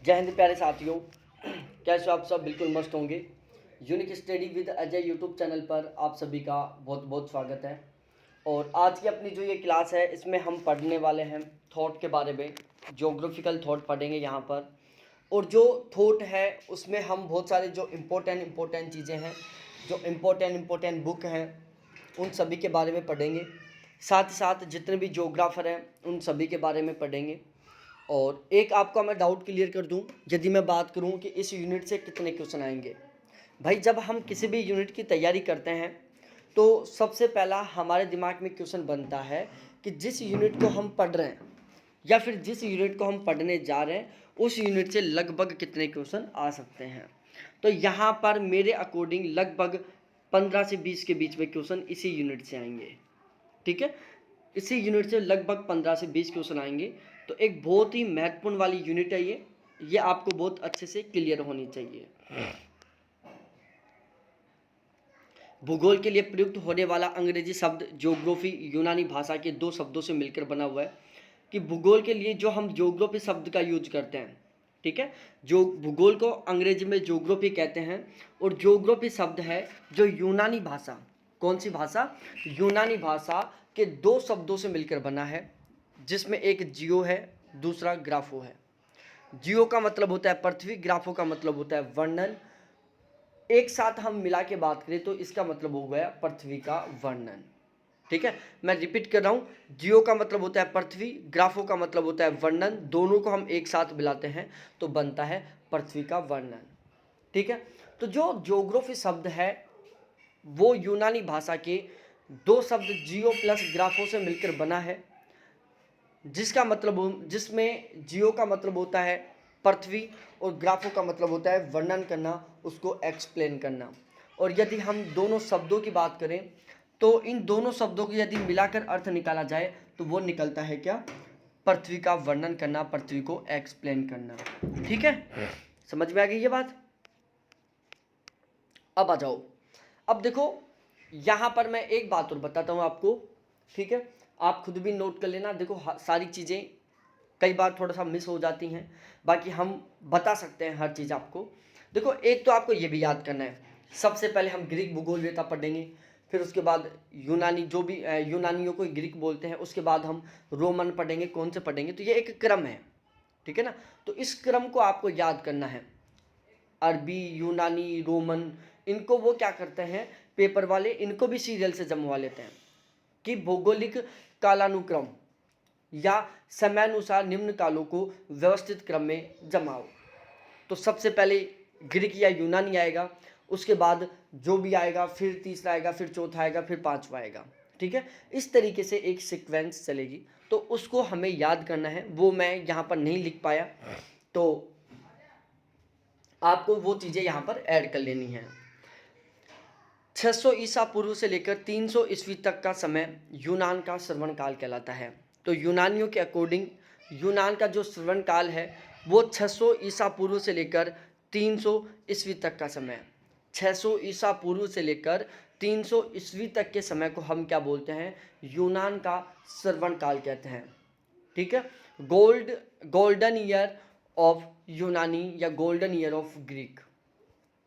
जय हिंद प्यारे साथियों, कैसे हो आप सब? बिल्कुल मस्त होंगे। Unique study with Ajay YouTube channel पर आप सभी का बहुत बहुत स्वागत है। और आज की अपनी जो ये क्लास है, इसमें हम पढ़ने वाले हैं थॉट के बारे में। ज्योग्राफिकल थॉट पढ़ेंगे यहाँ पर। और जो थॉट है उसमें हम बहुत सारे जो इम्पोर्टेंट चीज़ें हैं, जो इम्पोर्टेंट बुक हैं, उन सभी के बारे में पढ़ेंगे। साथ ही साथ जितने भी ज्योग्राफर हैं उन सभी के बारे में पढ़ेंगे। और एक आपका मैं डाउट क्लियर कर दूं, यदि मैं बात करूं कि इस यूनिट से कितने क्वेश्चन आएंगे। भाई, जब हम किसी भी यूनिट की तैयारी करते हैं तो सबसे पहला हमारे दिमाग में क्वेश्चन बनता है कि जिस यूनिट को हम पढ़ रहे हैं या फिर जिस यूनिट को हम पढ़ने जा रहे हैं उस यूनिट से लगभग कितने क्वेश्चन आ सकते हैं। तो यहाँ पर मेरे अकॉर्डिंग लगभग 15 से 20 के बीच में क्वेश्चन इसी यूनिट से आएंगे। ठीक है, इसी यूनिट से लगभग 15 से 20 क्वेश्चन आएंगे। तो एक बहुत ही महत्वपूर्ण वाली यूनिट है ये आपको बहुत अच्छे से क्लियर होनी चाहिए। भूगोल के लिए प्रयुक्त होने वाला अंग्रेजी शब्द ज्योग्राफी यूनानी भाषा के दो शब्दों से मिलकर बना हुआ है। कि भूगोल के लिए जो हम ज्योग्राफी शब्द का यूज करते हैं, ठीक है, जो भूगोल को अंग्रेजी में ज्योग्राफी कहते हैं। और ज्योग्राफी शब्द है जो यूनानी भाषा, कौन सी भाषा? यूनानी भाषा के दो शब्दों से मिलकर बना है, जिसमें एक जियो है, दूसरा ग्राफो है। जियो का मतलब होता है पृथ्वी, ग्राफो का मतलब होता है वर्णन। एक साथ हम मिला के बात करें तो इसका मतलब हो गया पृथ्वी का वर्णन। ठीक है, मैं रिपीट कर रहा हूँ, जियो का मतलब होता है पृथ्वी, ग्राफो का मतलब होता है वर्णन। दोनों को हम एक साथ मिलाते हैं तो बनता है पृथ्वी का वर्णन। ठीक है, तो जो ज्योग्राफी शब्द है वो यूनानी भाषा के दो शब्द जियो प्लस ग्राफो से मिलकर बना है, जिसमें जियो का मतलब होता है पृथ्वी और ग्राफो का मतलब होता है वर्णन करना, उसको एक्सप्लेन करना। और यदि हम दोनों शब्दों की बात करें तो इन दोनों शब्दों को यदि मिलाकर अर्थ निकाला जाए तो वो निकलता है क्या? पृथ्वी का वर्णन करना, पृथ्वी को एक्सप्लेन करना। ठीक है, समझ में आ गई ये बात? अब आ जाओ, अब देखो यहाँ पर मैं एक बात और बताता हूँ आपको। ठीक है, आप खुद भी नोट कर लेना। देखो सारी चीज़ें कई बार थोड़ा सा मिस हो जाती हैं, बाकी हम बता सकते हैं हर चीज़ आपको। देखो, एक तो आपको ये भी याद करना है, सबसे पहले हम ग्रीक भूगोलवेता पढ़ेंगे, फिर उसके बाद यूनानी, जो भी यूनानियों को ग्रीक बोलते हैं, उसके बाद हम रोमन पढ़ेंगे। कौन से पढ़ेंगे? तो ये एक क्रम है, ठीक है ना। तो इस क्रम को आपको याद करना है। अरबी, यूनानी, रोमन, इनको वो क्या करते हैं पेपर वाले, इनको भी सीरियल से जमवा लेते हैं कि भौगोलिक कालानुक्रम या समयानुसार निम्न कालों को व्यवस्थित क्रम में जमाओ। तो सबसे पहले ग्रीक या यूनानी आएगा, उसके बाद जो भी आएगा, फिर तीसरा आएगा, फिर चौथा आएगा, फिर पांचवा आएगा। ठीक है, इस तरीके से एक सीक्वेंस चलेगी, तो उसको हमें याद करना है। वो मैं यहाँ पर नहीं लिख पाया, तो आपको वो चीज़ें यहाँ पर ऐड कर लेनी है। 600 ईसा पूर्व से लेकर 300 ईस्वी तक का समय यूनान का श्रवण काल कहलाता है। तो यूनानियों के अकॉर्डिंग यूनान का जो श्रवण काल है वो 600 ईसा पूर्व से लेकर 300 ईस्वी तक का समय। 600 ईसा पूर्व से लेकर 300 ईस्वी तक के समय को हम क्या बोलते हैं? यूनान का श्रवण काल कहते हैं। ठीक है, गोल्डन ईयर ऑफ यूनानी या गोल्डन ईयर ऑफ ग्रीक।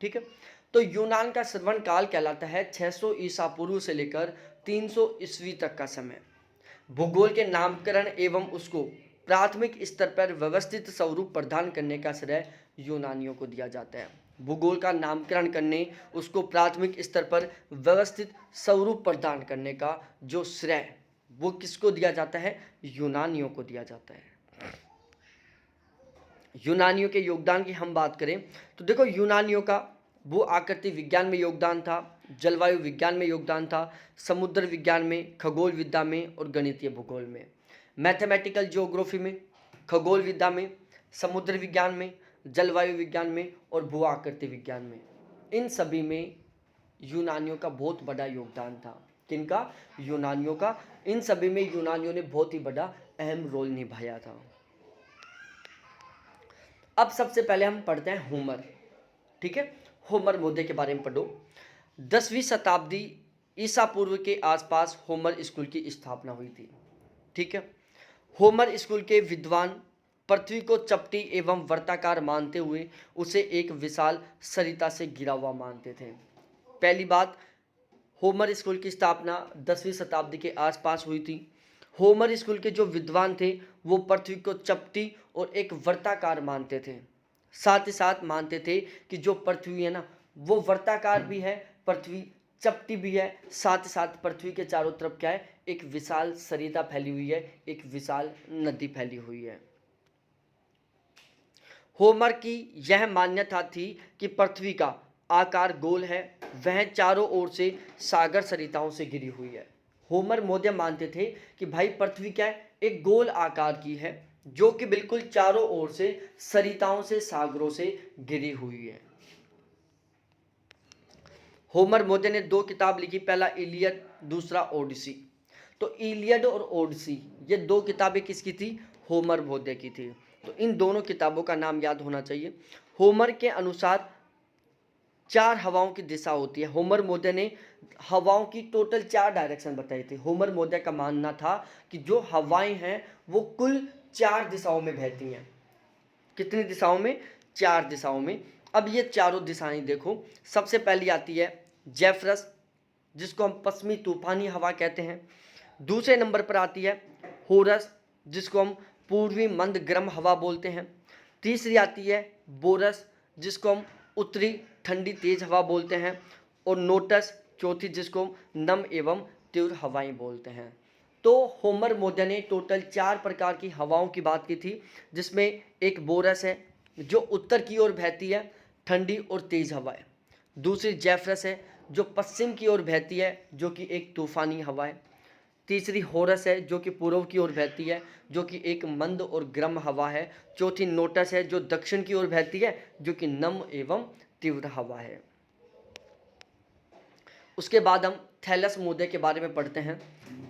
ठीक है, तो यूनान का श्रवण काल कहलाता है 600 ईसा पूर्व से लेकर 300 ईस्वी तक का समय। भूगोल के नामकरण एवं उसको प्राथमिक स्तर पर व्यवस्थित स्वरूप प्रदान करने का श्रेय यूनानियों को दिया जाता है। भूगोल का नामकरण करने, उसको प्राथमिक स्तर पर व्यवस्थित स्वरूप प्रदान करने का जो श्रेय वो किसको दिया जाता है? यूनानियों को दिया जाता है। यूनानियों के योगदान की हम बात करें तो देखो, यूनानियों का भू आकृति विज्ञान में योगदान था, जलवायु विज्ञान में योगदान था, समुद्र विज्ञान में, खगोल विद्या में और गणितीय भूगोल में। मैथमेटिकल ज्योग्राफी में, खगोल विद्या में, समुद्र विज्ञान में, जलवायु विज्ञान में और भू आकृति विज्ञान में, इन सभी में यूनानियों का बहुत बड़ा योगदान था। किनका? यूनानियों का। इन सभी में यूनानियों ने बहुत ही बड़ा अहम रोल निभाया था। अब सबसे पहले हम पढ़ते हैं होमर। ठीक है, होमर मुद्दे के बारे में पढ़ो। 10वीं शताब्दी ईसा पूर्व के आसपास होमर स्कूल की स्थापना हुई थी। ठीक है, होमर स्कूल के विद्वान पृथ्वी को चपटी एवं वर्ताकार मानते हुए उसे एक विशाल सरिता से घिरा हुआ मानते थे। पहली बात, होमर स्कूल की स्थापना 10वीं शताब्दी के आसपास हुई थी। होमर स्कूल के जो विद्वान थे वो पृथ्वी को चपटी और एक वर्ताकार मानते थे। साथ ही साथ मानते थे कि जो पृथ्वी है ना वो वर्ताकार भी है, पृथ्वी चपटी भी है, साथ ही साथ पृथ्वी के चारों तरफ क्या है, एक विशाल सरिता फैली हुई है, एक विशाल नदी फैली हुई है। होमर की यह मान्यता थी कि पृथ्वी का आकार गोल है, वह चारों ओर से सागर सरिताओं से घिरी हुई है। होमर मौर्य मानते थे कि भाई पृथ्वी क्या है, एक गोल आकार की है जो कि बिल्कुल चारों ओर से सरिताओं से सागरों से घिरी हुई है। होमर मौर्य ने 2 किताब लिखी, पहला इलियड, दूसरा ओडिसी। तो इलियड और ओडिसी ये 2 किताबें किसकी थी, होमर मौर्य की थी। तो इन दोनों किताबों का नाम याद होना चाहिए। होमर के अनुसार 4 हवाओं की दिशा होती है। होमर मौर्य ने हवाओं की टोटल 4 डायरेक्शन बताई थी। होमर मौर्य का मानना था कि जो हवाएं हैं वो कुल 4 दिशाओं में बहती हैं। कितनी दिशाओं में, 4 दिशाओं में। अब ये चारों दिशाएं देखो, सबसे पहली आती है जेफरस जिसको हम पश्चिमी तूफानी हवा कहते हैं। दूसरे नंबर पर आती है होरस जिसको हम पूर्वी मंद गर्म हवा बोलते हैं। तीसरी आती है बोरस जिसको हम उत्तरी ठंडी तेज हवा बोलते हैं। और नोटस चौथी जिसको हम नम एवं तीव्र हवाएं बोलते हैं। तो होमर मौर्य ने टोटल 4 प्रकार की हवाओं की बात की थी, जिसमें एक बोरस है जो उत्तर की ओर बहती है, ठंडी और तेज हवा है। दूसरी जेफरस है जो पश्चिम की ओर बहती है, जो कि एक तूफानी हवा है। तीसरी होरस है जो कि पूर्व की ओर बहती है, जो कि एक मंद और गर्म हवा है। चौथी नोटस है जो दक्षिण की ओर बहती है, जो कि नम एवं तीव्र हवा है। उसके बाद हम थैलस मौर्य के बारे में पढ़ते हैं।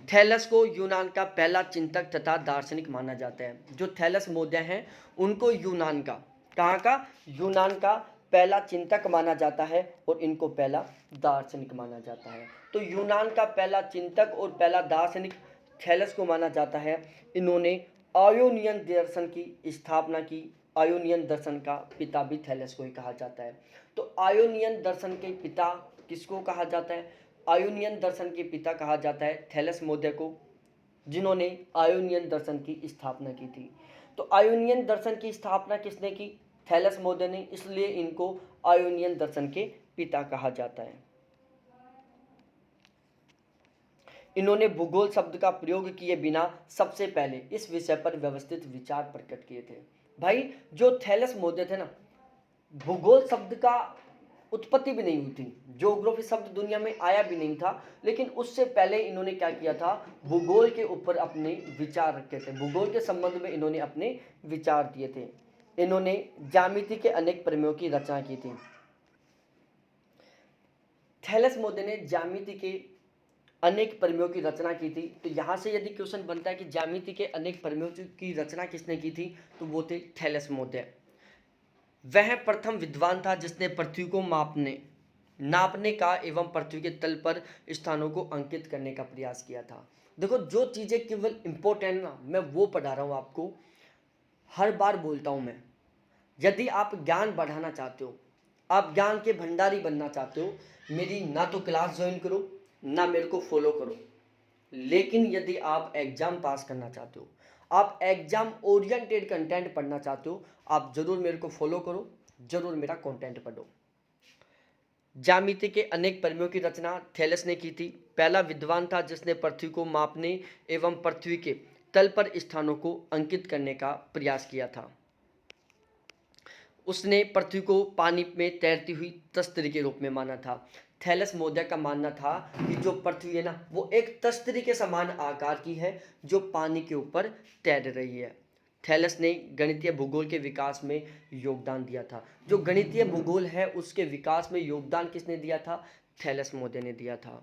थैलस को यूनान का पहला चिंतक तथा दार्शनिक माना जाता है। जो थैलस मौर्य हैं उनको यूनान का, कहाँ का, यूनान का पहला चिंतक माना जाता है और इनको पहला दार्शनिक माना जाता है। तो यूनान का पहला चिंतक और पहला दार्शनिक थैलस को माना जाता है। इन्होंने आयोनियन दर्शन की स्थापना की। आयोनियन दर्शन का पिता भी थैलस को ही कहा जाता है। तो आयोनियन दर्शन के पिता किसको कहा जाता है, आयोनियन दर्शन के पिता कहा जाता है थैलस मौर्य को, जिन्होंने आयोनियन दर्शन की स्थापना की थी। तो आयोनियन दर्शन की स्थापना किसने की, थैलस मौर्य ने, इसलिए इनको आयोनियन दर्शन के पिता कहा जाता है। इन्होंने भूगोल शब्द का प्रयोग किए बिना सबसे पहले इस विषय पर व्यवस्थित विचार प्रकट किए थे। भाई जो थैलस मौर्य थे ना, भूगोल शब्द का उत्पत्ति भी नहीं हुई थी, ज्योग्राफी शब्द दुनिया में आया भी नहीं था, लेकिन उससे पहले इन्होंने क्या किया था, भूगोल के ऊपर अपने विचार रखे थे। भूगोल के संबंध में इन्होंने अपने विचार दिए थे। इन्होंने ज्यामिति के अनेक प्रमेयों की रचना की थी। थैलस मौर्य ने ज्यामिति के अनेक प्रमेयों की रचना की थी। तो यहाँ से यदि क्वेश्चन बनता है कि ज्यामिति के अनेक प्रमेयों की रचना किसने की थी, तो वो थे थैलस मौर्य। वह प्रथम विद्वान था जिसने पृथ्वी को नापने का एवं पृथ्वी के तल पर स्थानों को अंकित करने का प्रयास किया था। देखो जो चीज़ें केवल इम्पोर्टेंट ना, मैं वो पढ़ा रहा हूँ आपको, हर बार बोलता हूँ मैं। यदि आप ज्ञान बढ़ाना चाहते हो, आप ज्ञान के भंडारी बनना चाहते हो, मेरी ना तो क्लास ज्वाइन करो ना मेरे को फॉलो करो, लेकिन यदि आप एग्जाम पास करना चाहते हो, आप एग्जाम ओरिएंटेड कंटेंट पढ़ना चाहते हो, आप जरूर मेरे को फॉलो करो, जरूर मेरा कंटेंट पढ़ो। ज्यामिति के अनेक प्रमेयों की रचना थैलस ने की थी। पहला विद्वान था जिसने पृथ्वी को मापने एवं पृथ्वी के तल पर स्थानों को अंकित करने का प्रयास किया था। उसने पृथ्वी को पानी में तैरती हुई तस्तरी के रूप में माना था। थैलस मौर्य का मानना था कि जो पृथ्वी है ना, वो एक तस्तरी के समान आकार की है जो पानी के ऊपर तैर रही है। थैलस ने गणितीय भूगोल के विकास में योगदान दिया था। जो गणितीय भूगोल है उसके विकास में योगदान किसने दिया था, थैलस मौर्य ने दिया था।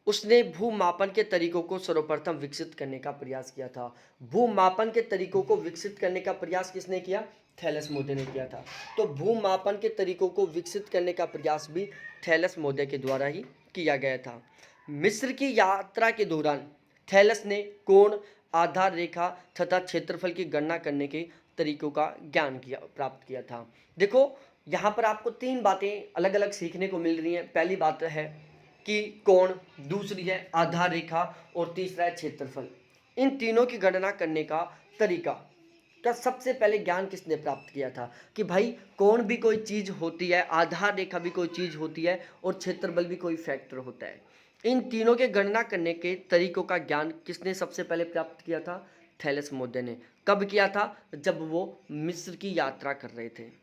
उसने भूमापन के तरीकों को सर्वप्रथम विकसित करने का प्रयास किया था। भूमापन के तरीकों को विकसित करने का प्रयास किसने किया, थैलस मौर्य ने किया था। तो भूमापन के तरीकों को विकसित करने का प्रयास भी थैलस मौर्य के द्वारा ही किया गया था। मिस्र की यात्रा के दौरान थैलस ने कोण, आधार रेखा तथा क्षेत्रफल की गणना करने के तरीकों का ज्ञान प्राप्त किया था। देखो यहाँ पर आपको 3 बातें अलग अलग सीखने को मिल रही हैं। पहली बात है कि कोण, दूसरी है आधार रेखा और तीसरा है क्षेत्रफल। इन तीनों की गणना करने का तरीका का सबसे पहले ज्ञान किसने प्राप्त किया था कि भाई कोण भी कोई चीज़ होती है, आधार रेखा भी कोई चीज़ होती है और क्षेत्रफल भी कोई फैक्टर होता है। इन तीनों के गणना करने के तरीकों का ज्ञान किसने सबसे पहले प्राप्त किया था? थैलेस मोदे ने। कब किया था? जब वो मिस्र की यात्रा कर रहे थे।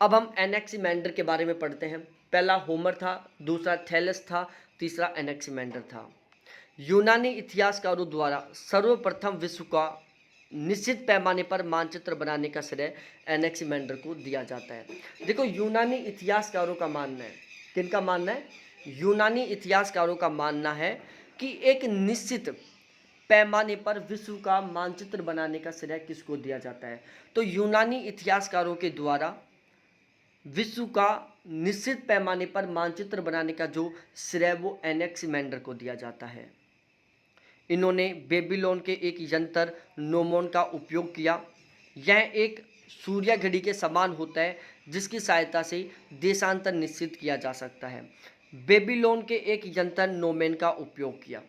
अब हम एनेक्सिमेंडर के बारे में पढ़ते हैं। पहला होमर था, दूसरा थैलेस था, तीसरा एनेक्सिमेंडर था। यूनानी इतिहासकारों द्वारा सर्वप्रथम विश्व का निश्चित पैमाने पर मानचित्र बनाने का श्रेय एनेक्सिमेंडर को दिया जाता है। देखो यूनानी इतिहासकारों का मानना है, किनका मानना है? यूनानी इतिहासकारों का मानना है कि एक निश्चित पैमाने पर विश्व का मानचित्र बनाने का श्रेय किसको दिया जाता है? तो यूनानी इतिहासकारों के द्वारा विश्व का निश्चित पैमाने पर मानचित्र बनाने का जो श्रेय वो एनेक्सिमेंडर को दिया जाता है। इन्होंने बेबीलोन के एक यंत्र नोमोन का उपयोग किया। यह एक सूर्य घड़ी के समान होता है जिसकी सहायता से देशांतर निश्चित किया जा सकता है। बेबीलोन के एक यंत्र नोमेन का उपयोग किया।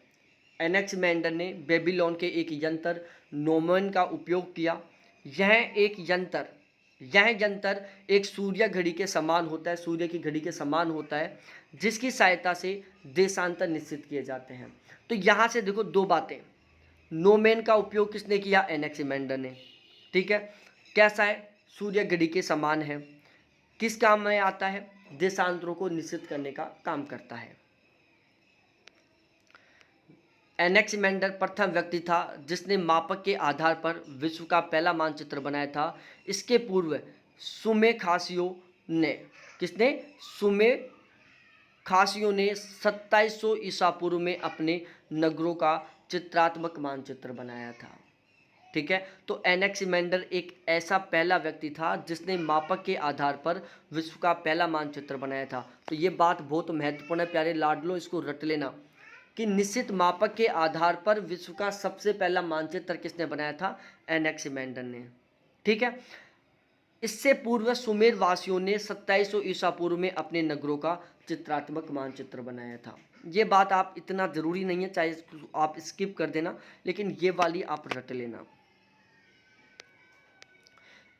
एनेक्सिमेंडर ने बेबीलोन के एक यंत्र नोमेन का उपयोग किया। यह यंत्र एक सूर्य घड़ी के समान होता है, सूर्य की घड़ी के समान होता है जिसकी सहायता से देशांतर निश्चित किए जाते हैं। तो यहाँ से देखो 2 बातें, नोमेन का उपयोग किसने किया? एनेक्सिमेंडर ने। ठीक है, कैसा है? सूर्य घड़ी के समान है। किस काम में आता है? देशांतरों को निश्चित करने का काम करता है। एनेक्सिमेंडर प्रथम व्यक्ति था जिसने मापक के आधार पर विश्व का पहला मानचित्र बनाया था। इसके पूर्व सुमेखासियों ने 2700 ईसा पूर्व में अपने नगरों का चित्रात्मक मानचित्र बनाया था। ठीक है, तो एनेक्सिमेंडर एक ऐसा पहला व्यक्ति था जिसने मापक के आधार पर विश्व का पहला मानचित्र बनाया था। तो ये बात बहुत महत्वपूर्ण है प्यारे लाडलो, इसको रट लेना कि निश्चित मापक के आधार पर विश्व का सबसे पहला मानचित्र किसने बनाया था? एनेक्सिमेंडर ने। ठीक है, इससे पूर्व सुमेर वासियों ने 2700 ईसा पूर्व में अपने नगरों का चित्रात्मक मानचित्र बनाया था। ये बात आप इतना ज़रूरी नहीं है, चाहे आप स्किप कर देना, लेकिन ये वाली आप रट लेना।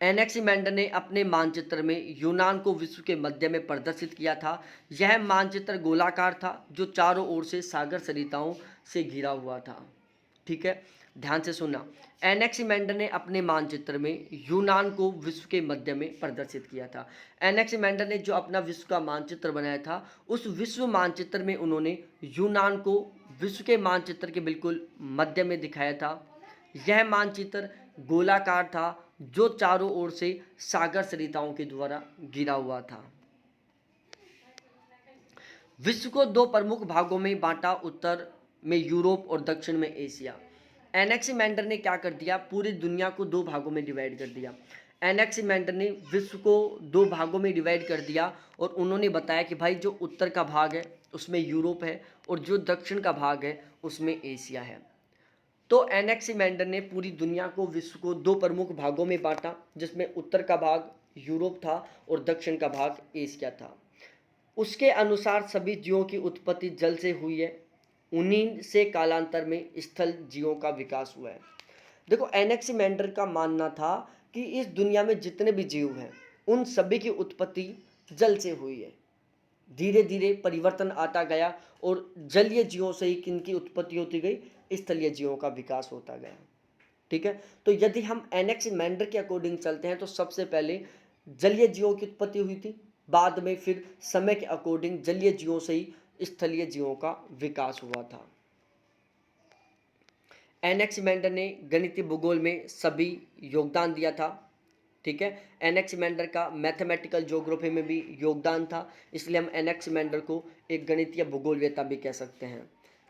एनेक्सिमेंडर ने अपने मानचित्र में यूनान को विश्व के मध्य में प्रदर्शित किया था। यह मानचित्र गोलाकार था जो चारों ओर से सागर सरिताओं से घिरा हुआ था। ठीक है, ध्यान से सुनना। एनेक्सिमेंडर ने अपने मानचित्र में यूनान को विश्व के मध्य में प्रदर्शित किया था। एनेक्सिमेंडर ने जो अपना विश्व का मानचित्र बनाया था, उस विश्व मानचित्र में उन्होंने यूनान को विश्व के मानचित्र के बिल्कुल मध्य में दिखाया था। यह मानचित्र गोलाकार था जो चारों ओर से सागर सरिताओं के द्वारा घिरा हुआ था। विश्व को 2 प्रमुख भागों में बांटा, उत्तर में यूरोप और दक्षिण में एशिया। एनेक्सिमेंडर ने क्या कर दिया? पूरी दुनिया को 2 भागों में डिवाइड कर दिया। एनेक्सिमेंडर ने विश्व को 2 भागों में डिवाइड कर दिया और उन्होंने बताया कि भाई जो उत्तर का भाग है उसमें यूरोप है और जो दक्षिण का भाग है उसमें एशिया है। तो एनेक्सिमेंडर ने पूरी दुनिया को, विश्व को 2 प्रमुख भागों में बांटा जिसमें उत्तर का भाग यूरोप था और दक्षिण का भाग एशिया था। उसके अनुसार सभी जीवों की उत्पत्ति जल से हुई है, उन्हीं से कालांतर में स्थल जीवों का विकास हुआ है। देखो एनेक्सिमेंडर का मानना था कि इस दुनिया में जितने भी जीव हैं उन सभी की उत्पत्ति जल से हुई है। धीरे धीरे परिवर्तन आता गया और जलीय जीवों से ही किनकी उत्पत्ति होती गई? स्थलीय जीवों का विकास होता गया। ठीक है, तो यदि हम एनेक्सिमेंडर के अकॉर्डिंग चलते हैं तो सबसे पहले जलीय जीवों की उत्पत्ति हुई थी, बाद में फिर समय के अकॉर्डिंग जलीय जीवों से ही स्थलीय जीवों का विकास हुआ था। एनेक्सिमेंडर ने गणितीय भूगोल में सभी योगदान दिया था। ठीक है, एनेक्सिमेंडर का मैथमेटिकल ज्योग्राफी में भी योगदान था, इसलिए हम एनेक्सिमेंडर को एक गणितीय भूगोलवेत्ता भी कह सकते हैं।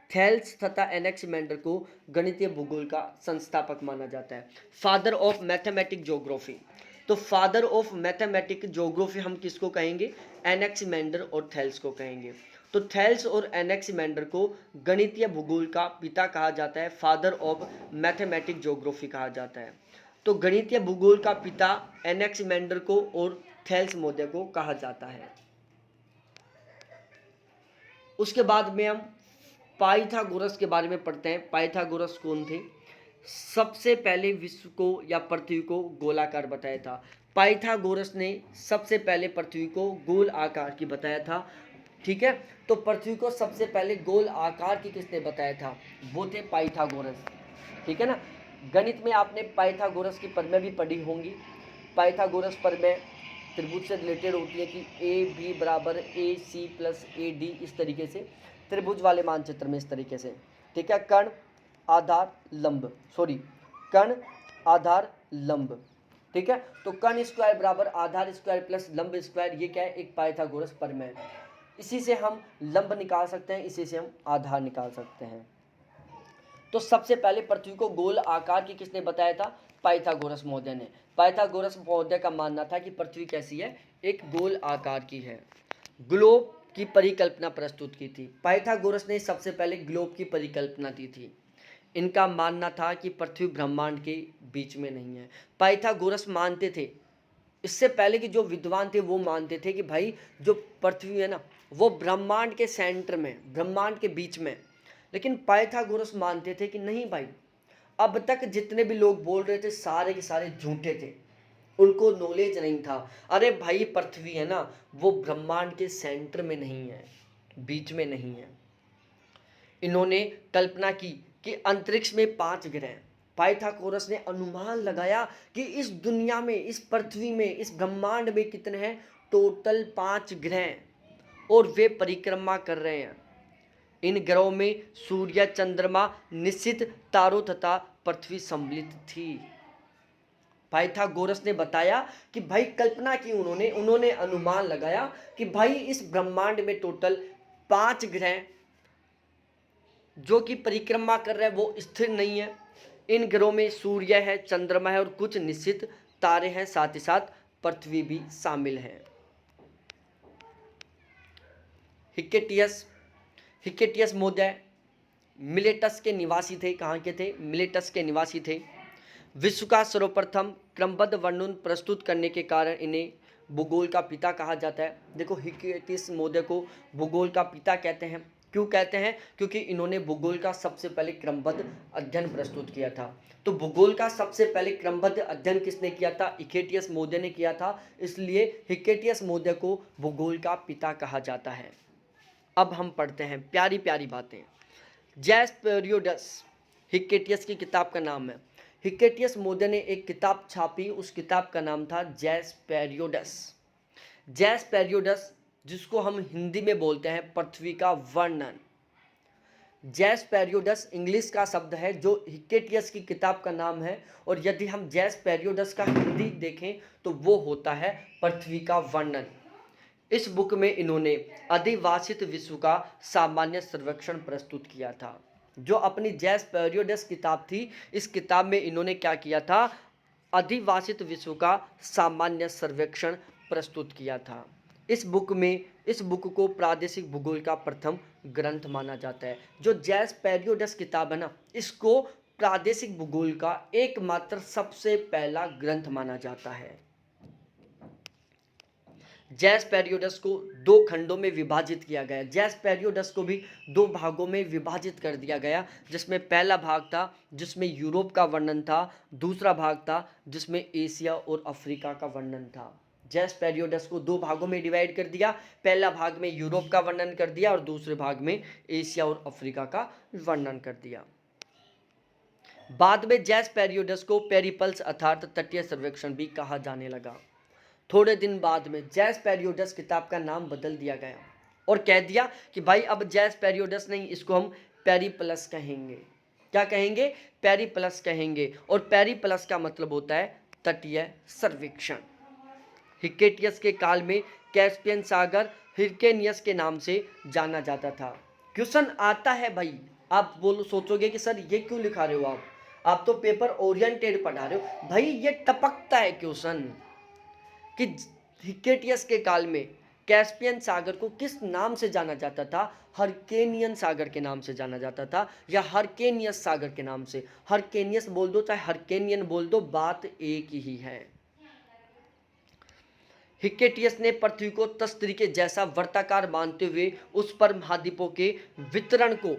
थेल्स तथा एनेक्सिमेंडर को गणितीय भूगोल का संस्थापक माना जाता है, फादर ऑफ मैथमेटिक ज्योग्राफी। तो फादर ऑफ मैथमेटिक ज्योग्राफी हम किसको कहेंगे? एनेक्सिमेंडर और थेल्स को कहेंगे। तो थेल्स और एनेक्सिमेंडर को गणितीय भूगोल का पिता कहा जाता है, फादर ऑफ मैथमेटिक ज्योग्राफी कहा जाता है। तो गणितीय भूगोल का पिता एनेक्सिमेंडर को और थेल्स मोदे को कहा जाता है। उसके बाद में हम पाइथागोरस के बारे में पढ़ते हैं। पाइथागोरस कौन थे? सबसे पहले विश्व को या पृथ्वी को गोलाकार बताया था। पाइथागोरस ने सबसे पहले पृथ्वी को गोल आकार की बताया था। ठीक है, तो पृथ्वी को सबसे पहले गोल आकार की किसने बताया था? वो थे पाइथागोरस। ठीक है ना। गणित में आपने पाइथागोरस की प्रमेय भी पढ़ी होंगी। पाइथागोरस प्रमेय त्रिभुज से रिलेटेड होती है कि ए बी बराबर ए सी प्लस ए डी, इस तरीके से त्रिभुज वाले मानचित्र में इस तरीके से। ठीक है, कर्ण आधार लंब, कर्ण आधार लंब। ठीक है, तो कर्ण स्क्वायर बराबर आधार स्क्वायर प्लस लंब स्क्वायर, ये क्या है? एक पाइथागोरस प्रमेय। इसी से हम लंब निकाल सकते हैं, इसी से हम आधार निकाल सकते हैं। तो सबसे पहले पृथ्वी को गोल आकार की किसने बताया था? पाइथागोरस महोदय ने। पाइथागोरस महोदय का मानना था कि पृथ्वी कैसी है? एक गोल आकार की है। ग्लोब की परिकल्पना प्रस्तुत की थी। पाइथागोरस ने सबसे पहले ग्लोब की परिकल्पना दी थी। इनका मानना था कि पृथ्वी ब्रह्मांड के बीच में नहीं है। पाइथागोरस मानते थे, इससे पहले कि जो विद्वान थे वो मानते थे कि भाई जो पृथ्वी है ना, वो ब्रह्मांड के सेंटर में, ब्रह्मांड के बीच में। लेकिन पाइथागोरस मानते थे कि नहीं भाई, अब तक जितने भी लोग बोल रहे थे सारे के सारे झूठे थे, उनको नॉलेज नहीं था। अरे भाई पृथ्वी है ना, वो ब्रह्मांड के सेंटर में नहीं है, बीच में नहीं है। इन्होंने कल्पना की कि अंतरिक्ष में 5 ग्रह। पाइथागोरस ने अनुमान लगाया कि इस दुनिया में, इस पृथ्वी में, इस ब्रह्मांड में कितने हैं? टोटल 5 ग्रह, और वे परिक्रमा कर रहे हैं। इन ग्रहों में सूर्य, चंद्रमा, निश्चित तारों तथा पृथ्वी सम्मिलित थी। पाइथागोरस ने बताया कि भाई कल्पना की उन्होंने अनुमान लगाया कि भाई इस ब्रह्मांड में टोटल 5 ग्रह जो कि परिक्रमा कर रहे हैं, वो स्थिर नहीं है। इन ग्रहों में सूर्य है, चंद्रमा है और कुछ निश्चित तारे हैं, साथ ही साथ पृथ्वी भी शामिल है। हिक्केटियस महोदय मिलेटस के निवासी थे। कहाँ के थे? मिलेटस के निवासी थे। विश्व का सर्वप्रथम क्रमबद्ध वर्णन प्रस्तुत करने के कारण इन्हें भूगोल का पिता कहा जाता है। देखो, हिक्केटियस महोदय को भूगोल का पिता कहते हैं। क्यों कहते हैं? क्योंकि इन्होंने भूगोल का सबसे पहले क्रमबद्ध अध्ययन प्रस्तुत किया था। तो भूगोल का सबसे पहले क्रमबद्ध अध्ययन किसने किया था? हिक्केटियस महोदय ने किया था, इसलिए हिक्केटियस महोदय को भूगोल का पिता कहा जाता है। अब हम पढ़ते हैं प्यारी प्यारी बातें। जैस्पेरियोडस हिक्केटियस की किताब का नाम है। हिक्केटियस महोदय ने एक किताब छापी, उस किताब का नाम था जैस्पेरियोडस। जैस्पेरियोडस, जिसको हम हिंदी में बोलते हैं पृथ्वी का वर्णन। जैस्पेरियोडस इंग्लिश का शब्द है जो हिक्केटियस की किताब का नाम है, और यदि हम जैस्पेरियोडस का हिंदी देखें तो वो होता है पृथ्वी का वर्णन। इस बुक में इन्होंने अधिवासित विश्व का सामान्य सर्वेक्षण प्रस्तुत किया था। जो अपनी जैस्पेरियोडस किताब थी, इस किताब में इन्होंने क्या किया था? अधिवासित विश्व का सामान्य सर्वेक्षण प्रस्तुत किया था। इस बुक को प्रादेशिक भूगोल का प्रथम ग्रंथ माना जाता है। जो जैस्पेरियोडस किताब है ना, इसको प्रादेशिक भूगोल का एकमात्र सबसे पहला ग्रंथ माना जाता है। जैस्पेरियोडस को 2 खंडों में विभाजित किया गया। जैस्पेरियोडस को भी 2 भागों में विभाजित कर दिया गया, जिसमें पहला भाग था जिसमें यूरोप का वर्णन था, दूसरा भाग था जिसमें एशिया और अफ्रीका का वर्णन था। जैस्पेरियोडस को 2 भागों में डिवाइड कर दिया। पहला भाग में यूरोप का वर्णन कर दिया और दूसरे भाग में एशिया और अफ्रीका का वर्णन कर दिया। बाद में जैस्पेरियोडस को पेरिपल्स अर्थात तटीय सर्वेक्षण भी कहा जाने लगा। थोड़े दिन बाद में जैस्पेरियोडस किताब का नाम बदल दिया गया और कह दिया कि भाई अब जैस्पेरियोडस नहीं, इसको हम पेरिप्लस कहेंगे। क्या कहेंगे? पेरिप्लस कहेंगे। और पेरिप्लस का मतलब होता है तटीय सर्वेक्षण। हिक्केटियस के काल में कैस्पियन सागर हिरकेनियस के नाम से जाना जाता था। क्वेश्चन आता है भाई, आप सोचोगे कि सर ये क्यों लिखा रहे हो आप तो पेपर ओरिएंटेड पढ़ा रहे हो। भाई ये टपकता है क्वेश्चन कि हिक्केटियस के काल में कैस्पियन सागर को किस नाम से जाना जाता था? हरकेनियन सागर के नाम से जाना जाता था, या हरकेनियस सागर के नाम से। हरकेनियस बोल दो चाहे हरकेनियन बोल दो, बात एक ही है। हिक्केटियस ने पृथ्वी को तस्तरी के जैसा वर्ताकार मानते हुए उस पर महाद्वीपों के वितरण को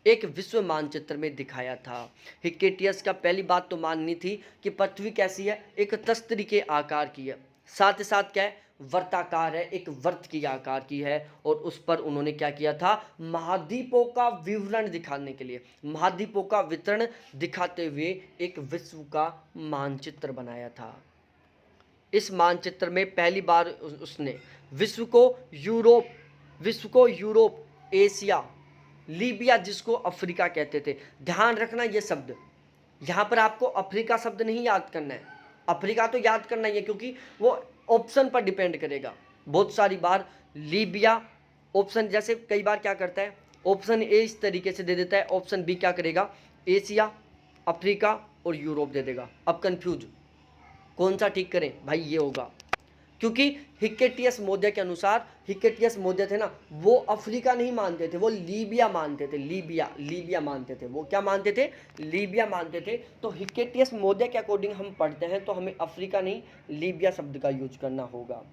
एक विश्व मानचित्र में दिखाया था। हिक्केटियस का पहली बात तो माननी थी कि पृथ्वी कैसी है, एक तस्तरी के आकार की है, साथ ही साथ क्या है, वर्ताकार है, एक वर्त की आकार की है। और उस पर उन्होंने क्या किया था, महाद्वीपों का विवरण दिखाने के लिए, महाद्वीपों का वितरण दिखाते हुए एक विश्व का मानचित्र बनाया था। इस मानचित्र में पहली बार उसने विश्व को यूरोप, एशिया, लीबिया जिसको अफ्रीका कहते थे। ध्यान रखना ये शब्द, यहाँ पर आपको अफ्रीका शब्द नहीं याद करना है, अफ्रीका तो याद करना ही है क्योंकि वो ऑप्शन पर डिपेंड करेगा। बहुत सारी बार लीबिया ऑप्शन, जैसे कई बार क्या करता है, ऑप्शन ए इस तरीके से दे देता है, ऑप्शन बी क्या करेगा, एशिया, अफ्रीका और यूरोप दे देगा। अब कंफ्यूज कौन सा ठीक करें भाई, ये होगा क्योंकि हिक्केटियस मौर्य के अनुसार, हिक्केटियस मौर्य थे ना, वो अफ्रीका नहीं मानते थे, वो लीबिया मानते थे, लीबिया मानते थे। वो क्या मानते थे, लीबिया मानते थे। तो हिक्केटियस मौर्य के अकॉर्डिंग हम पढ़ते हैं तो हमें अफ्रीका नहीं लीबिया शब्द का यूज करना होगा।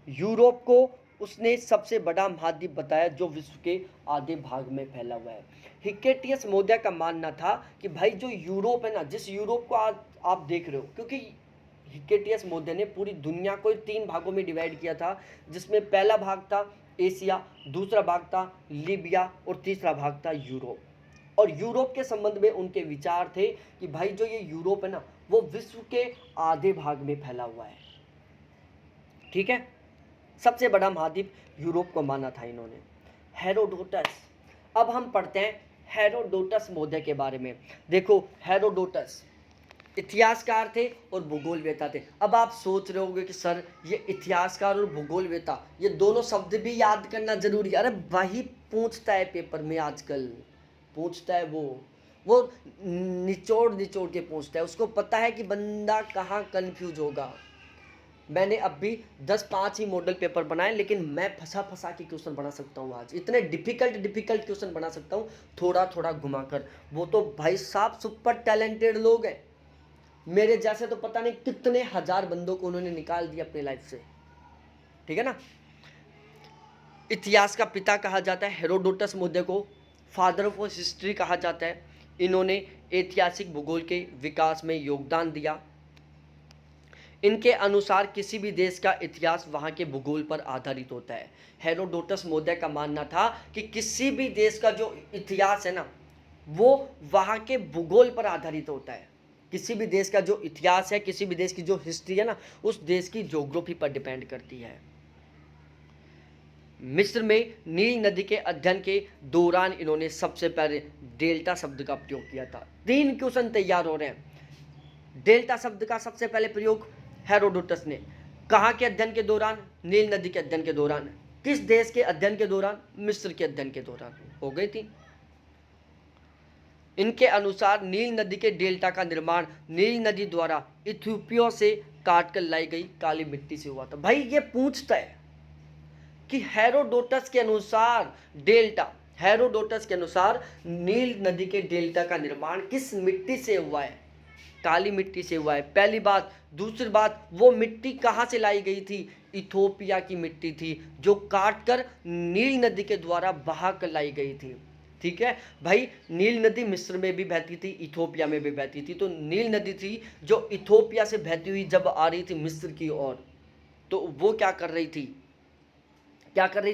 यूरोप को उसने सबसे बड़ा महाद्वीप बताया जो विश्व के आधे भाग में फैला हुआ है। हिक्केटियस मौर्य का मानना था कि भाई जो यूरोप है ना, जिस यूरोप को आज आप देख रहे हो, क्योंकि हिक्केटियस मौर्य ने पूरी दुनिया को 3 भागों में डिवाइड किया था, जिसमें पहला भाग था एशिया, दूसरा भाग था लीबिया और तीसरा भाग था यूरोप। और यूरोप के संबंध में उनके विचार थे कि भाई जो ये यूरोप है ना, वो विश्व के आधे भाग में फैला हुआ है। ठीक है, सबसे बड़ा महाद्वीप यूरोप को माना था इन्होंने। हेरोडोटस, अब हम पढ़ते हैं हेरोडोटस मौर्य के बारे में। देखो, हेरोडोटस इतिहासकार थे और भूगोलवेता थे। अब आप सोच रहे होंगे कि सर ये इतिहासकार और भूगोलवेता, ये दोनों शब्द भी याद करना जरूरी है। अरे वही पूछता है पेपर में, आजकल पूछता है, वो निचोड़ निचोड़ के पूछता है, उसको पता है कि बंदा कहाँ कंफ्यूज होगा। मैंने अब भी 10-5 ही मॉडल पेपर बनाए, लेकिन मैं फंसा के क्वेश्चन बना सकता हूँ आज, इतने डिफिकल्ट क्वेश्चन बना सकता हूँ थोड़ा थोड़ा घुमाकर। वो तो भाई साहब सुपर टैलेंटेड लोग हैं, मेरे जैसे तो पता नहीं कितने हजार बंदों को उन्होंने निकाल दिया अपनी लाइफ से। ठीक है ना। इतिहास का पिता कहा जाता है हेरोडोटस मौर्य को, फादर ऑफ हिस्ट्री कहा जाता है। इन्होंने ऐतिहासिक भूगोल के विकास में योगदान दिया। इनके अनुसार किसी भी देश का इतिहास वहाँ के भूगोल पर आधारित होता है। हेरोडोटस मौर्य का मानना था कि किसी भी देश का जो इतिहास है ना, वो वहाँ के भूगोल पर आधारित होता है। किसी भी देश का जो इतिहास है, किसी भी देश की जो हिस्ट्री है ना, उस देश की ज्योग्राफी पर डिपेंड करती है। मिस्र में नील नदी के अध्ययन के दौरान इन्होंने सबसे पहले डेल्टा शब्द का प्रयोग किया था। 3 क्वेश्चन तैयार हो रहे हैं। डेल्टा शब्द का सबसे पहले प्रयोग हेरोडोटस ने, कहाँ के अध्ययन के दौरान, नील नदी के अध्ययन के दौरान। किस देश के अध्ययन के दौरान, मिस्र के अध्ययन के दौरान। हो गई थी। इनके अनुसार नील नदी के डेल्टा का निर्माण नील नदी द्वारा इथियोपिया से काटकर लाई गई काली मिट्टी से हुआ था। भाई ये पूछता है कि हेरोडोटस के अनुसार डेल्टा, हेरोडोटस के अनुसार नील नदी के डेल्टा का निर्माण किस मिट्टी से हुआ है, काली मिट्टी से हुआ है, पहली बात। दूसरी बात, वो मिट्टी कहाँ से लाई गई थी, इथियोपिया की मिट्टी थी, जो काटकर नील नदी के द्वारा बहा कर लाई गई थी। ठीक है भाई, नील नदी मिस्र में भी बहती थी, इथियोपिया में भी बहती थी। तो नील नदी थी जो इथियोपिया से बहती हुई जब आ रही थी मिस्र की ओर, तो वो क्या कर रही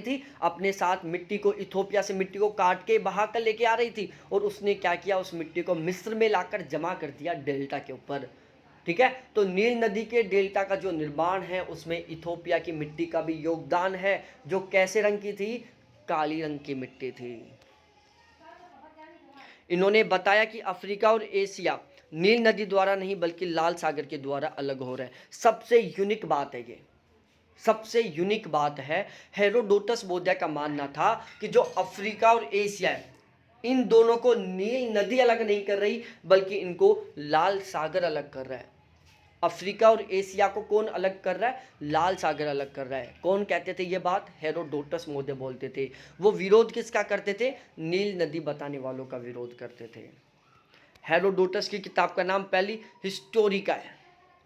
थी, अपने साथ मिट्टी को, इथियोपिया से मिट्टी को काट के बहा कर लेके आ रही थी, और उसने क्या किया, उस मिट्टी को मिस्र में लाकर जमा कर दिया डेल्टा के ऊपर। ठीक है, तो नील नदी के डेल्टा का जो निर्माण है उसमें इथियोपिया की मिट्टी का भी योगदान है, जो कैसे रंग की थी, काली रंग की मिट्टी थी। इन्होंने बताया कि अफ्रीका और एशिया नील नदी द्वारा नहीं बल्कि लाल सागर के द्वारा अलग हो रहे हैं। सबसे यूनिक बात है ये, सबसे यूनिक बात है। हेरोडोटस मौर्य का मानना था कि जो अफ्रीका और एशिया है, इन दोनों को नील नदी अलग नहीं कर रही बल्कि इनको लाल सागर अलग कर रहा है। अफ्रीका और एशिया को कौन अलग कर रहा है? लाल सागर अलग कर रहा है। कौन कहते थे ये बात? हेरोडोटस महोदय बोलते थे। वो विरोध किसका करते थे? नील नदी बताने वालों का विरोध करते थे। हेरोडोटस की किताब का नाम पहली हिस्टोरिका है।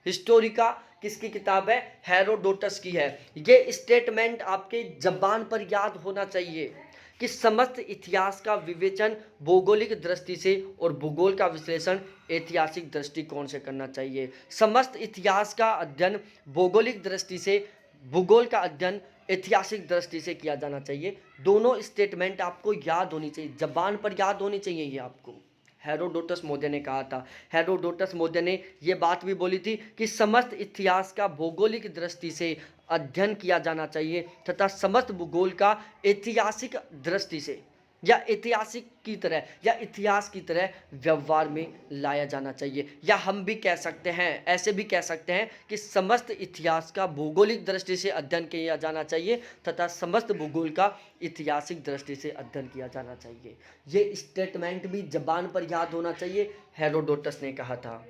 हिस्टोरिका किसकी किताब है? हेरोडोटस की है। ये स्टेटमेंट आपके जबान पर याद होना चाहिए कि समस्त इतिहास का विवेचन भौगोलिक दृष्टि से और भूगोल का विश्लेषण ऐतिहासिक दृष्टिकोण से करना चाहिए। समस्त इतिहास का अध्ययन भौगोलिक दृष्टि से, भूगोल का अध्ययन ऐतिहासिक दृष्टि से किया जाना चाहिए। दोनों स्टेटमेंट आपको याद होनी चाहिए, जबान पर याद होनी चाहिए ये आपको। हेरोडोटस महोदय ने कहा था। हेरोडोटस महोदय ने यह बात भी बोली थी कि समस्त इतिहास का भौगोलिक दृष्टि से अध्ययन किया जाना चाहिए तथा समस्त भूगोल का ऐतिहासिक दृष्टि से या ऐतिहासिक की तरह या इतिहास की तरह व्यवहार में लाया जाना चाहिए। या हम भी कह सकते हैं, ऐसे भी कह सकते हैं कि समस्त इतिहास का भौगोलिक दृष्टि से अध्ययन किया जाना चाहिए तथा समस्त भूगोल का ऐतिहासिक दृष्टि से अध्ययन किया जाना चाहिए। ये स्टेटमेंट भी जबान पर याद होना चाहिए। हेरोडोटस ने कहा था।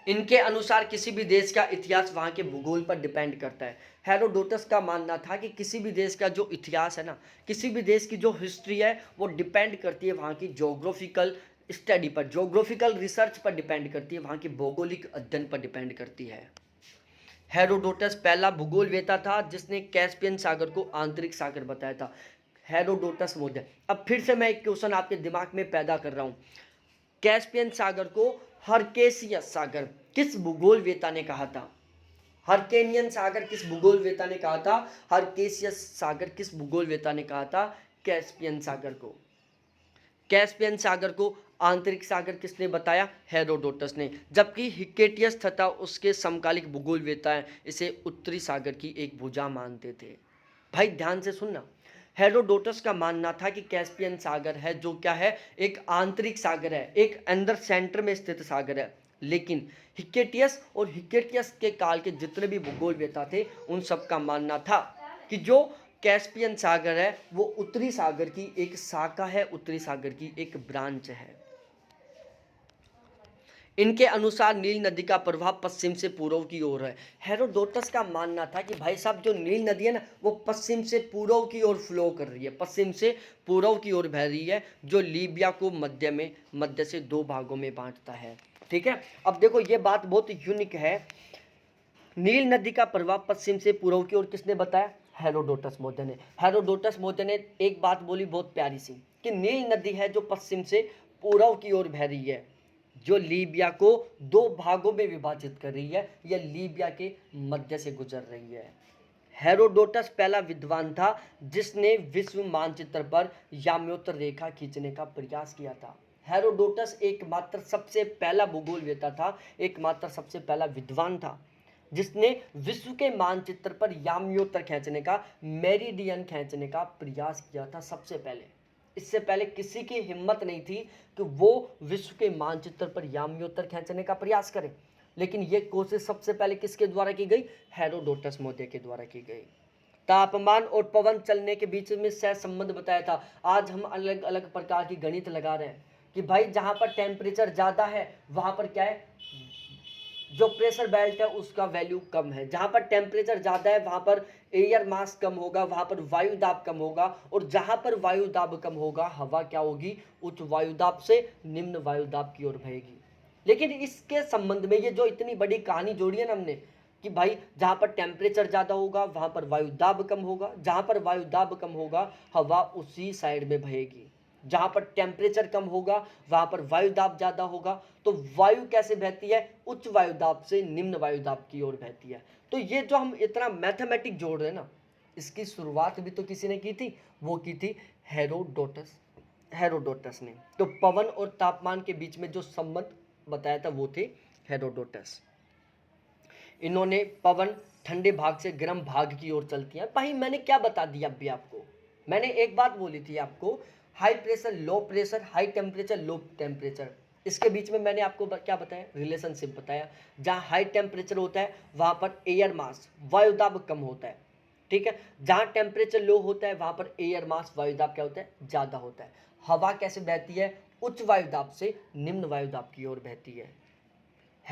इनके अनुसार किसी भी देश का इतिहास वहाँ के भूगोल पर डिपेंड करता है। हेरोडोटस का मानना था कि किसी भी देश का जो इतिहास है ना, किसी भी देश की जो हिस्ट्री है वो डिपेंड करती है वहाँ की जोग्राफिकल स्टडी पर, जोग्राफिकल रिसर्च पर डिपेंड करती है, वहाँ की भौगोलिक अध्ययन पर डिपेंड करती है। हेरोडोटस पहला भूगोलवेता था जिसने कैस्पियन सागर को आंतरिक सागर बताया था। हेरोडोटस महोदय। अब फिर से मैं एक क्वेश्चन आपके दिमाग में पैदा कर रहा हूँ। कैस्पियन सागर को हरकेसियस सागर किस भूगोलवेता ने कहा था? हरकेनियन सागर किस भूगोलवेता ने कहा था? हरकेसियस सागर किस भूगोलवेता ने कहा था? कैस्पियन सागर को। कैस्पियन सागर को आंतरिक सागर किसने बताया? हेरोडोटस ने। जबकि हिक्केटियस तथा उसके समकालिक भूगोलवेता इसे उत्तरी सागर की एक भुजा मानते थे। भाई ध्यान से सुनना, हेरोडोटस का मानना था कि कैस्पियन सागर है जो क्या है? एक आंतरिक सागर है, एक अंदर सेंटर में स्थित सागर है। लेकिन हिक्केटियस के काल के जितने भी भूगोलवेता थे उन सब का मानना था कि जो कैस्पियन सागर है वो उत्तरी सागर की एक शाखा है, उत्तरी सागर की एक ब्रांच है। इनके अनुसार नील नदी का प्रवाह पश्चिम से पूर्व की ओर है। हेरोडोटस का मानना था कि भाई साहब जो नील नदी है ना वो पश्चिम से पूर्व की ओर फ्लो कर रही है, पश्चिम से पूर्व की ओर बह रही है, जो लीबिया को मध्य से दो भागों में बांटता है। ठीक है, अब देखो ये बात बहुत यूनिक है। नील नदी का प्रवाह पश्चिम से पूर्व की ओर किसने बताया? हेरोडोटस महोदय ने। हेरोडोटस महोदय ने एक बात बोली बहुत प्यारी सी कि नील नदी है जो पश्चिम से पूर्व की ओर बह रही है, जो लीबिया को दो भागों में विभाजित कर रही है, या लीबिया के मध्य से गुजर रही है। हेरोडोटस पहला विद्वान था जिसने विश्व मानचित्र पर याम्योत्तर रेखा खींचने का प्रयास किया था। हेरोडोटस एकमात्र सबसे पहला भूगोलवेता था, एकमात्र सबसे पहला विद्वान था जिसने विश्व के मानचित्र पर याम्योत्तर खींचने का, मेरिडियन खींचने का प्रयास किया था सबसे पहले। इससे पहले किसी की हिम्मत नहीं थी कि वो विश्व के मानचित्र पर याम्योत्तर खींचने का प्रयास करे, लेकिन ये कोशिश सबसे पहले किसके द्वारा की गई? हेरोडोटस महोदय के द्वारा की गई। तापमान और पवन चलने के बीच में सह संबंध बताया था। आज हम अलग अलग प्रकार की गणित लगा रहे हैं कि भाई जहां पर टेम्परेचर ज़्यादा है वहां पर क्या है, जो प्रेशर बेल्ट है उसका वैल्यू कम है। जहां पर टेम्परेचर ज़्यादा है वहां पर एयर मास कम होगा, वहां पर वायु दाब कम होगा, और जहां पर वायु दाब कम होगा हवा क्या होगी? उच्च वायु दाब से निम्न वायु दाब की ओर बहेगी। लेकिन इसके संबंध में ये जो इतनी बड़ी कहानी जोड़ी है ना हमने कि भाई जहां पर टेम्परेचर ज़्यादा होगा वहां पर वायु दाब कम होगा, जहां पर वायु दाब कम होगा हवा उसी साइड में बहेगी। जहां पर टेम्परेचर कम होगा वहां पर वायु दाब ज़्यादा होगा, तो वायु कैसे बहती है? उच्च वायु दाब से निम्न वायु दाब की ओर बहती है। तो ये जो हम इतना मैथमेटिक जोड़ रहे हैं ना, इसकी शुरुआत भी तो किसी ने की थी, वो की थी हेरोडोटस ने। तो पवन और तापमान के बीच में जो संबंध बताया था वो थे हेरोडोटस। इन्होंने पवन ठंडे भाग से गर्म भाग की ओर चलती है। भाई मैंने क्या बता दिया अभी आपको? मैंने एक बात बोली थी आपको, high pressure low pressure, high temperature low temperature, इसके बीच में मैंने आपको क्या बताया? रिलेशनशिप बताया। जहाँ हाई टेम्परेचर होता है वहाँ पर एयर मास वायु दाब कम होता है, ठीक है। जहाँ टेम्परेचर लो होता है वहाँ पर एयर मास वायु दाब क्या होता है? ज़्यादा होता है। हवा कैसे बहती है? उच्च वायु दाब से निम्न वायु दाब की ओर बहती है।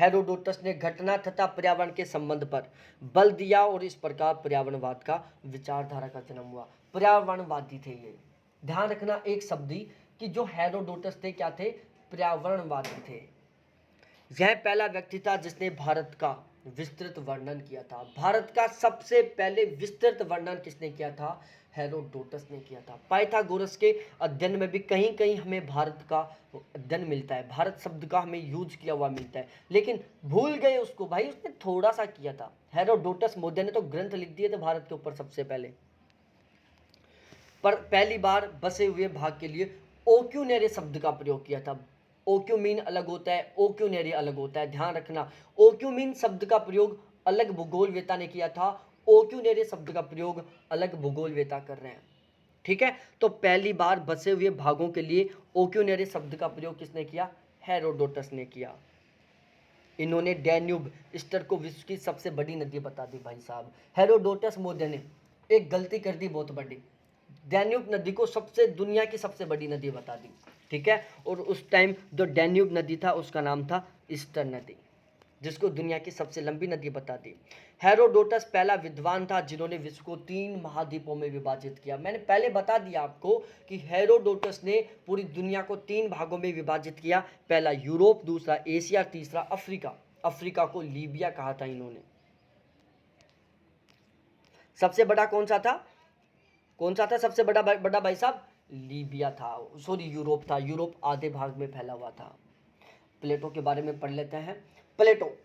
हेरोडोटस ने घटना तथा पर्यावरण के संबंध पर बल दिया और इस प्रकार पर्यावरणवाद का विचारधारा का जन्म हुआ। पर्यावरणवादी थे ये, ध्यान रखना एक शब्द ही कि जो हेरोडोटस थे क्या थे, पर्यावरणवादी थे। यह पहला व्यक्ति था जिसने भारत का विस्तृत वर्णन किया था। भारत का सबसे पहले विस्तृत वर्णन किसने किया था, हेरोडोटस ने किया था। पाइथागोरस के अध्ययन में भी कहीं कहीं हमें भारत का अध्ययन मिलता है, भारत शब्द का हमें यूज किया हुआ मिलता है, लेकिन भूल गए उसको भाई, उसने थोड़ा सा किया था। हेरोडोटस मौर्य ने तो ग्रंथ लिख दिए थे भारत के ऊपर सबसे पहले। पर पहली बार बसे हुए भाग के लिए ओक्यूनेरे शब्द का प्रयोग किया था। ओक्यूमीन अलग होता है, ओक्यूनेरे अलग होता है, ध्यान रखना। ओक्यूमीन शब्द का प्रयोग अलग भूगोलवेता ने किया था, ओक्यूनेरे शब्द का प्रयोग अलग भूगोलवेता कर रहे हैं, ठीक है। तो पहली बार बसे हुए भागों के लिए ओक्यूनेरे शब्द का प्रयोग किसने किया, हेरोडोटस ने किया। इन्होंने डैन्यूब ईस्टर को विश्व की सबसे बड़ी नदी बता दी भाई साहब। हेरोडोटस मौर्य ने एक गलती कर दी बहुत बड़ी, डैन्यूब नदी को दुनिया की सबसे बड़ी नदी बता दी, ठीक है। और उस टाइम जो डैन्यूब नदी था उसका नाम था ईस्टर नदी, जिसको दुनिया की सबसे लंबी नदी बता दी। हेरोडोटस पहला विद्वान था जिन्होंने विश्व को 3 महाद्वीपों में विभाजित किया। मैंने पहले बता दिया आपको कि हेरोडोटस ने पूरी दुनिया को 3 भागों में विभाजित किया, पहला यूरोप, दूसरा एशिया, तीसरा अफ्रीका। अफ्रीका को लीबिया कहा था इन्होंने। सबसे बड़ा कौन सा था, सबसे बड़ा भाई साहब, लीबिया था, सॉरी यूरोप था। यूरोप आधे भाग में फैला हुआ था। प्लेटो के बारे में पढ़ लेते हैं। प्लेटो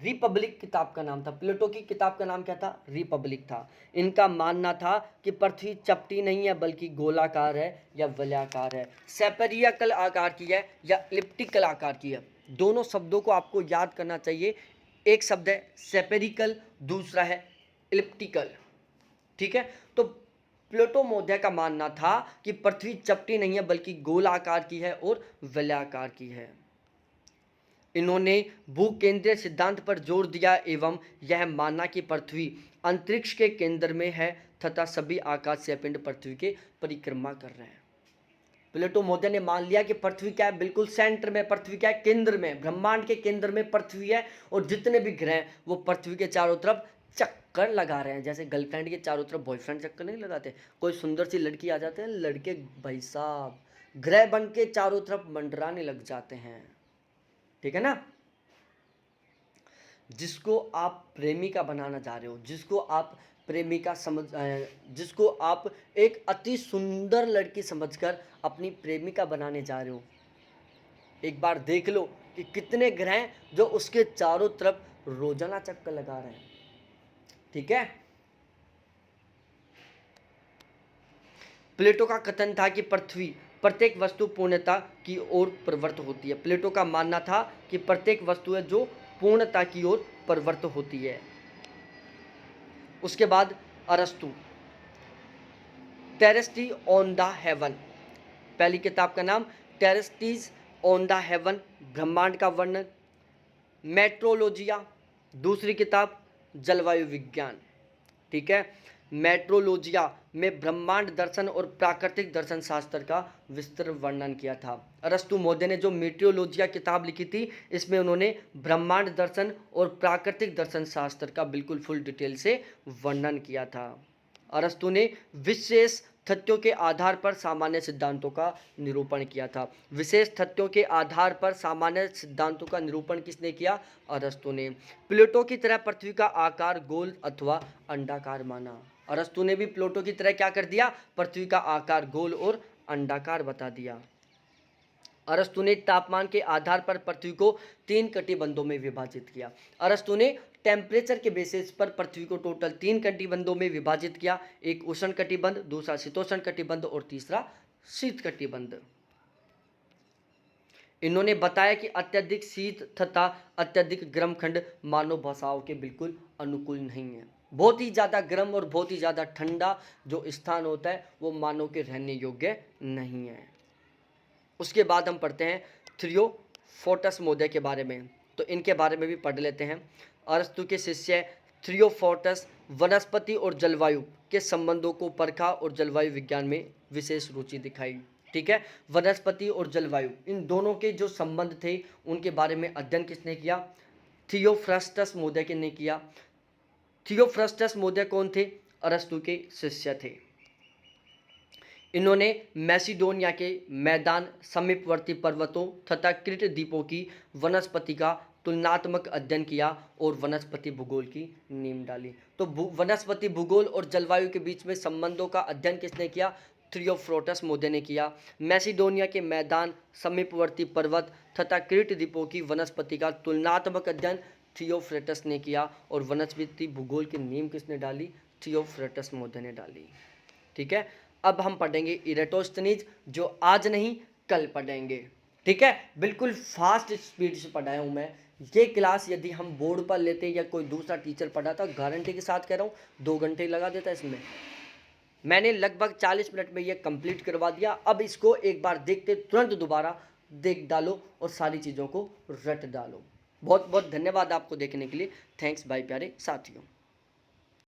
रिपब्लिक किताब का नाम था। प्लेटो की किताब का नाम क्या था, रिपब्लिक था। इनका मानना था कि पृथ्वी चपटी नहीं है बल्कि गोलाकार है या वलयाकार है, सेपेरिकल आकार की है या इलिप्टिकल आकार की है। दोनों शब्दों को आपको याद करना चाहिए। एक शब्द है सेपेरिकल, दूसरा है इलिप्टिकल, ठीक है। तो प्लेटो मौर्य का मानना था कि पृथ्वी चपटी नहीं है बल्कि गोल आकार की है और वलयाकार की है। इन्होंने भूकेंद्रीय सिद्धांत पर जोर दिया एवं यह माना कि पृथ्वी अंतरिक्ष के केंद्र में है तथा सभी आकाशीय पिंड पृथ्वी के परिक्रमा कर रहे हैं। प्लेटो मौर्य ने मान लिया कि पृथ्वी क्या है, बिल्कुल सेंटर में, पृथ्वी क्या है, केंद्र में, ब्रह्मांड के केंद्र में पृथ्वी है और जितने भी ग्रह हैं वो पृथ्वी के चारों तरफ चक्कर लगा रहे हैं। जैसे गर्लफ्रेंड के चारों तरफ बॉयफ्रेंड चक्कर नहीं लगाते, कोई सुंदर सी लड़की आ जाते हैं, लड़के भाई साहब ग्रह बन के चारों तरफ मंडराने लग जाते हैं, ठीक है ना। जिसको आप प्रेमिका बनाना चाह रहे हो, जिसको आप प्रेमिका जिसको आप एक अति सुंदर लड़की समझकर अपनी प्रेमिका बनाने जा रहे हो, एक बार देख लो कि कितने ग्रह जो उसके चारों तरफ रोजाना चक्कर लगा रहे हैं, ठीक है। प्लेटो का कथन था कि पृथ्वी प्रत्येक वस्तु पूर्णता की ओर प्रवृत्त होती है। प्लेटो का मानना था कि प्रत्येक वस्तु है जो पूर्णता की ओर प्रवृत्त होती है। उसके बाद अरस्तु, टेरेस्ट्री ऑन द हेवन, पहली किताब का नाम टेरेस्ट्रीज ऑन द हेवन, ब्रह्मांड का वर्णन। मेट्रोलॉजिया, दूसरी किताब जलवायु विज्ञान, ठीक है। मेट्रोलॉजिया में ब्रह्मांड दर्शन और प्राकृतिक दर्शन शास्त्र का विस्तृत वर्णन किया था। अरस्तु मौर्य ने जो मेट्रोलॉजिया किताब लिखी थी, इसमें उन्होंने ब्रह्मांड दर्शन और प्राकृतिक दर्शन शास्त्र का बिल्कुल फुल डिटेल से वर्णन किया था। अरस्तु ने विशेष तथ्यों के आधार पर सामान्य सिद्धांतों का निरूपण किया था। विशेष तथ्यों के आधार पर सामान्य सिद्धांतों का निरूपण किसने किया, अरस्तु ने। प्लेटो की तरह पृथ्वी का आकार गोल अथवा अंडाकार माना। अरस्तु ने भी प्लेटो की तरह क्या कर दिया, पृथ्वी का आकार गोल और अंडाकार बता दिया। अरस्तु ने तापमान के आधार पर पृथ्वी को 3 कटिबंधों में विभाजित किया। अरस्तु ने टेम्परेचर के बेसिस पर पृथ्वी को टोटल 3 कटिबंधों में विभाजित किया। एक उष्ण कटिबंध, दूसरा शीतोष्ण कटिबंध और तीसरा शीत कटिबंध। इन्होंने बताया कि अत्यधिक शीत तथा अत्यधिक गर्म खंड मानव भाषाओं के बिल्कुल अनुकूल नहीं है। बहुत ही ज़्यादा गर्म और बहुत ही ज़्यादा ठंडा जो स्थान होता है वो मानव के रहने योग्य नहीं है। उसके बाद हम पढ़ते हैं थियोफोर्टस मौर्य के बारे में, तो इनके बारे में भी पढ़ लेते हैं। अरस्तु के शिष्य थियोफोर्टस वनस्पति और जलवायु के संबंधों को परखा और जलवायु विज्ञान में विशेष रुचि दिखाई। ठीक है। वनस्पति और जलवायु, इन दोनों के जो संबंध थे उनके बारे में अध्ययन किसने किया? थियोफ्रस्टस मोदक ने किया। थियोफ्रस्टस मोदक कौन थे? अरस्तु के शिष्य थे। इन्होंने मैसिडोनिया के मैदान, समीपवर्ती पर्वतों तथा क्रीट द्वीपों की वनस्पति का तुलनात्मक अध्ययन किया और वनस्पति भूगोल की नींव डाली। तो वनस्पति भूगोल और जलवायु के बीच में संबंधों का अध्ययन किसने किया? थियोफ्रस्टस मोदक ने किया। मैसिडोनिया के मैदान, समीपवर्ती पर्वत तथा क्रीट द्वीपों की वनस्पति का तुलनात्मक अध्ययन थियोफ्रस्टस ने किया और वनस्पति भूगोल की नींव किसने डाली? थियोफ्रस्टस मोदक ने डाली। ठीक है। अब हम पढ़ेंगे इरेटोस्थनीज, जो आज नहीं कल पढ़ेंगे। ठीक है, बिल्कुल फास्ट स्पीड से पढ़ाया हूं मैं। ये क्लास यदि हम बोर्ड पर लेते या कोई दूसरा टीचर पढ़ाता, गारंटी के साथ कह रहा हूं 2 घंटे लगा देता इसमें। मैंने लगभग 40 मिनट में ये कंप्लीट करवा दिया। अब इसको एक बार देखते तुरंत दोबारा देख डालो और सारी चीज़ों को रट डालो। बहुत बहुत धन्यवाद आपको देखने के लिए। थैंक्स भाई प्यारे साथियों।